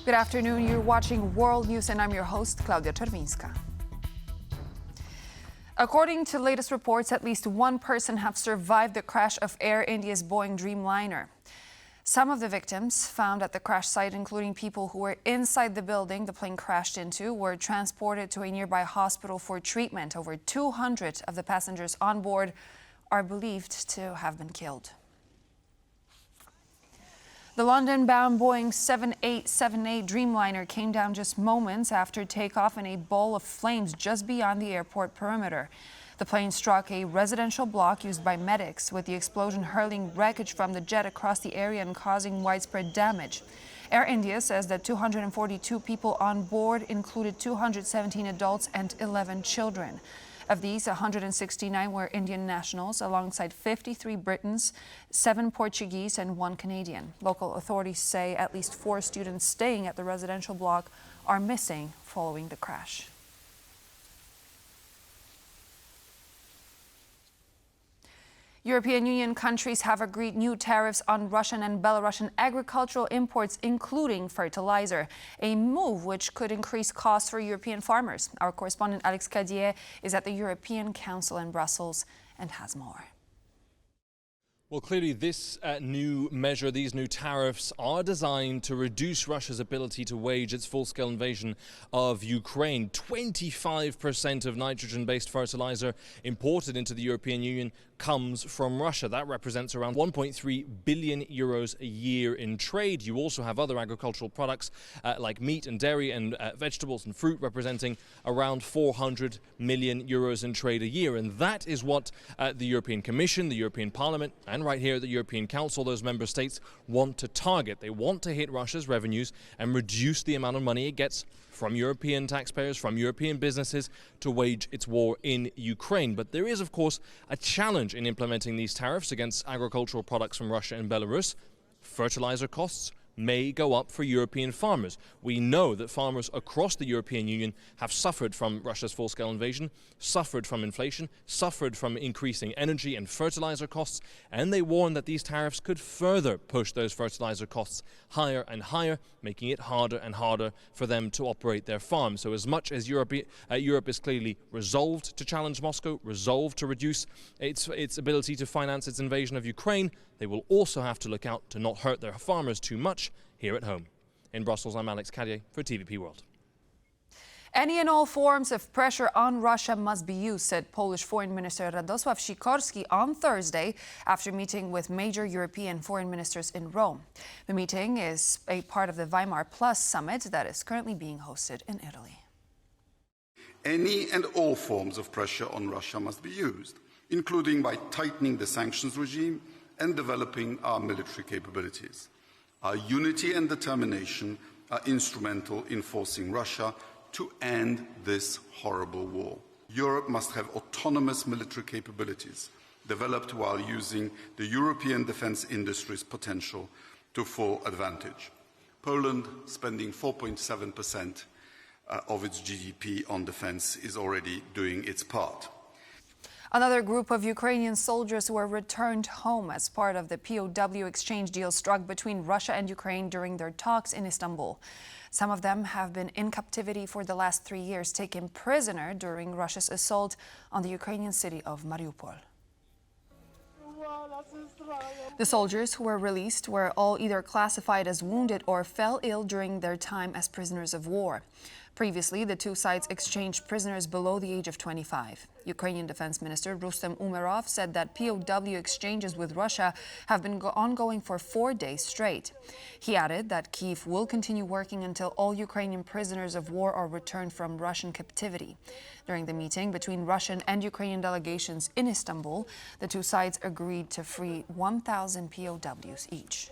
Good afternoon. You're watching World News and I'm your host, Klaudia Czerwińska. According to latest reports, at least one person has survived the crash of Air India's Boeing Dreamliner. Some of the victims found at the crash site, including people who were inside the building the plane crashed into, were transported to a nearby hospital for treatment. Over 200 of the passengers on board are believed to have been killed. The London-bound Boeing 787 Dreamliner came down just moments after takeoff in a ball of flames just beyond the airport perimeter. The plane struck a residential block used by medics, with the explosion hurling wreckage from the jet across the area and causing widespread damage. Air India says that 242 people on board included 217 adults and 11 children. Of these, 169 were Indian nationals, alongside 53 Britons, 7 Portuguese and 1 Canadian. Local authorities say at least 4 students staying at the residential block are missing following the crash. European Union countries have agreed new tariffs on Russian and Belarusian agricultural imports, including fertilizer, a move which could increase costs for European farmers. Our correspondent Alex Cadier is at the European Council in Brussels and has more. Well, clearly this new measure, these new tariffs are designed to reduce Russia's ability to wage its full-scale invasion of Ukraine. 25% of nitrogen-based fertilizer imported into the European Union comes from Russia. That represents around 1.3 billion euros a year in trade. You also have other agricultural products like meat and dairy and vegetables and fruit representing around 400 million euros in trade a year. And that is what the European Commission, the European Parliament, and right here at the European Council, those member states want to target. They want to hit Russia's revenues and reduce the amount of money it gets from European taxpayers, from European businesses to wage its war in Ukraine. But there is, of course, a challenge in implementing these tariffs against agricultural products from Russia and Belarus. Fertilizer costs may go up for European farmers. We know that farmers across the European Union have suffered from Russia's full-scale invasion, suffered from inflation, suffered from increasing energy and fertilizer costs, and they warn that these tariffs could further push those fertilizer costs higher and higher, making it harder and harder for them to operate their farms. So as much as Europe is clearly resolved to challenge Moscow, resolved to reduce its ability to finance its invasion of Ukraine, they will also have to look out to not hurt their farmers too much here at home. In Brussels, I'm Alex Cadier for TVP World. Any and all forms of pressure on Russia must be used, said Polish Foreign Minister Radosław Sikorski on Thursday after meeting with major European foreign ministers in Rome. The meeting is a part of the Weimar Plus summit that is currently being hosted in Italy. Any and all forms of pressure on Russia must be used, including by tightening the sanctions regime and developing our military capabilities. Our unity and determination are instrumental in forcing Russia to end this horrible war. Europe must have autonomous military capabilities developed while using the European defense industry's potential to full advantage. Poland, spending 4.7% of its GDP on defense, is already doing its part. Another group of Ukrainian soldiers were returned home as part of the POW exchange deal struck between Russia and Ukraine during their talks in Istanbul. Some of them have been in captivity for the last 3 years, taken prisoner during Russia's assault on the Ukrainian city of Mariupol. The soldiers who were released were all either classified as wounded or fell ill during their time as prisoners of war. Previously, the two sides exchanged prisoners below the age of 25. Ukrainian Defense Minister Rustem Umerov said that POW exchanges with Russia have been ongoing for 4 days straight. He added that Kyiv will continue working until all Ukrainian prisoners of war are returned from Russian captivity. During the meeting between Russian and Ukrainian delegations in Istanbul, the two sides agreed to free 1,000 POWs each.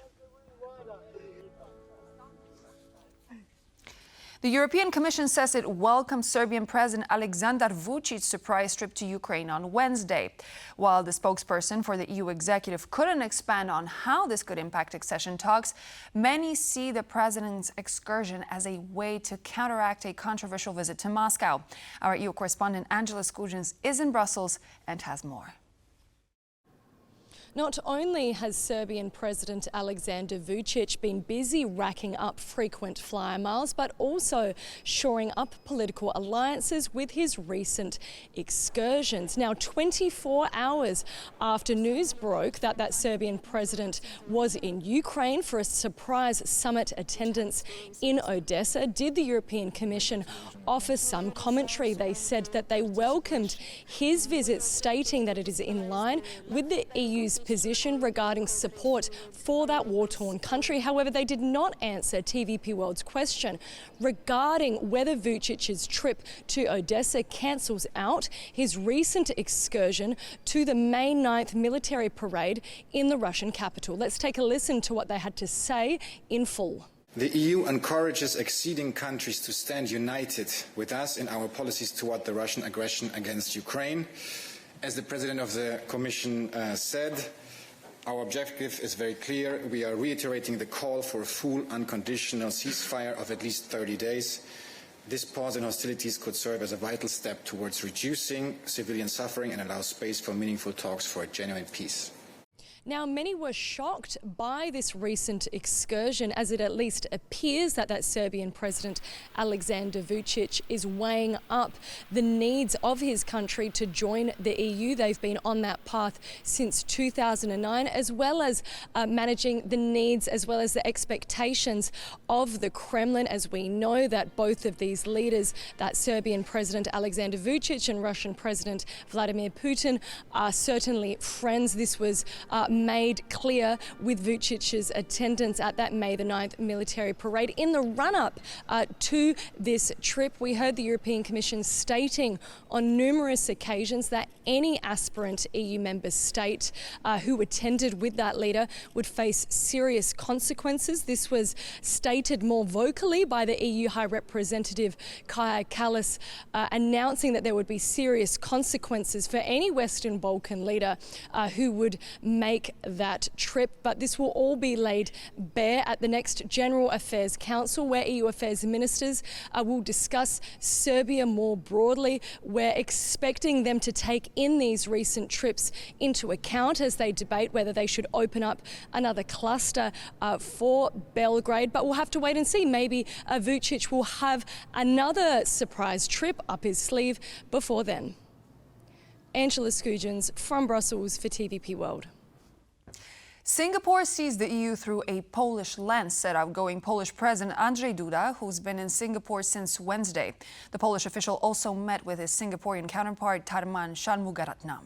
The European Commission says it welcomes Serbian President Aleksandar Vucic's surprise trip to Ukraine on Wednesday. While the spokesperson for the EU executive couldn't expand on how this could impact accession talks, many see the president's excursion as a way to counteract a controversial visit to Moscow. Our EU correspondent Angela Skujins is in Brussels and has more. Not only has Serbian President Aleksandar Vučić been busy racking up frequent flyer miles, but also shoring up political alliances with his recent excursions. Now, 24 hours after news broke that Serbian president was in Ukraine for a surprise summit attendance in Odessa, did the European Commission offer some commentary. They said that they welcomed his visit, stating that it is in line with the EU's position regarding support for that war-torn country. However, they did not answer TVP World's question regarding whether Vučić's trip to Odessa cancels out his recent excursion to the May 9th military parade in the Russian capital. Let's take a listen to what they had to say in full. The EU encourages acceding countries to stand united with us in our policies toward the Russian aggression against Ukraine. As the President of the Commission said, our objective is very clear. We are reiterating the call for a full unconditional ceasefire of at least 30 days. This pause in hostilities could serve as a vital step towards reducing civilian suffering and allow space for meaningful talks for a genuine peace. Now, many were shocked by this recent excursion, as it at least appears that Serbian President Aleksandar Vučić is weighing up the needs of his country to join the EU. They've been on that path since 2009, as well as managing the needs as well as the expectations of the Kremlin, as we know that both of these leaders, that Serbian President Aleksandar Vučić and Russian President Vladimir Putin, are certainly friends. This was made clear with Vučić's attendance at that May the 9th military parade. In the run-up to this trip, we heard the European Commission stating on numerous occasions that any aspirant EU member state who attended with that leader would face serious consequences. This was stated more vocally by the EU High Representative Kaja Kallas, announcing that there would be serious consequences for any Western Balkan leader who would make that trip. But this will all be laid bare at the next General Affairs Council, where EU affairs ministers will discuss Serbia more broadly. We're expecting them to take in these recent trips into account as they debate whether they should open up another cluster for Belgrade. But we'll have to wait and see. Maybe Vučić will have another surprise trip up his sleeve before then. Angela Skujins from Brussels for TVP World. Singapore sees the EU through a Polish lens, said outgoing Polish President Andrzej Duda, who's been in Singapore since Wednesday. The Polish official also met with his Singaporean counterpart Tharman Shanmugaratnam.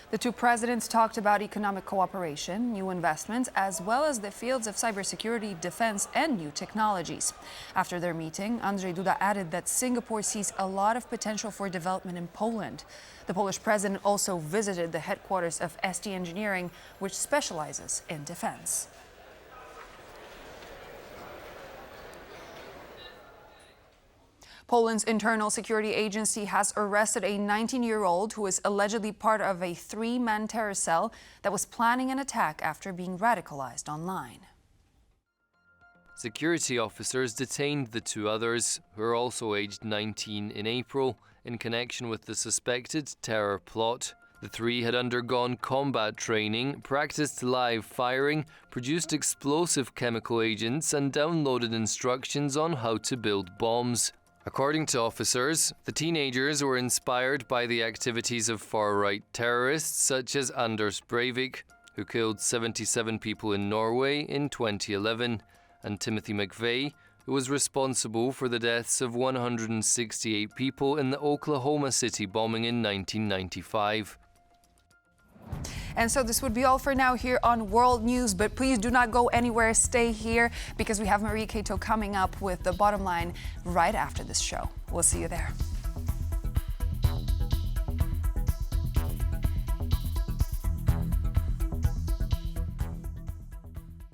The two presidents talked about economic cooperation, new investments, as well as the fields of cybersecurity, defense, and new technologies. After their meeting, Andrzej Duda added that Singapore sees a lot of potential for development in Poland. The Polish president also visited the headquarters of ST Engineering, which specializes in defense. Poland's internal security agency has arrested a 19-year-old who is allegedly part of a three-man terror cell that was planning an attack after being radicalized online. Security officers detained the two others, who are also aged 19, in April, in connection with the suspected terror plot. The three had undergone combat training, practiced live firing, produced explosive chemical agents, and downloaded instructions on how to build bombs. According to officers, the teenagers were inspired by the activities of far-right terrorists such as Anders Breivik, who killed 77 people in Norway in 2011, and Timothy McVeigh, who was responsible for the deaths of 168 people in the Oklahoma City bombing in 1995. And so this would be all for now here on World News, but please do not go anywhere. Stay here because we have Marie Cato coming up with the bottom line right after this show. We'll see you there.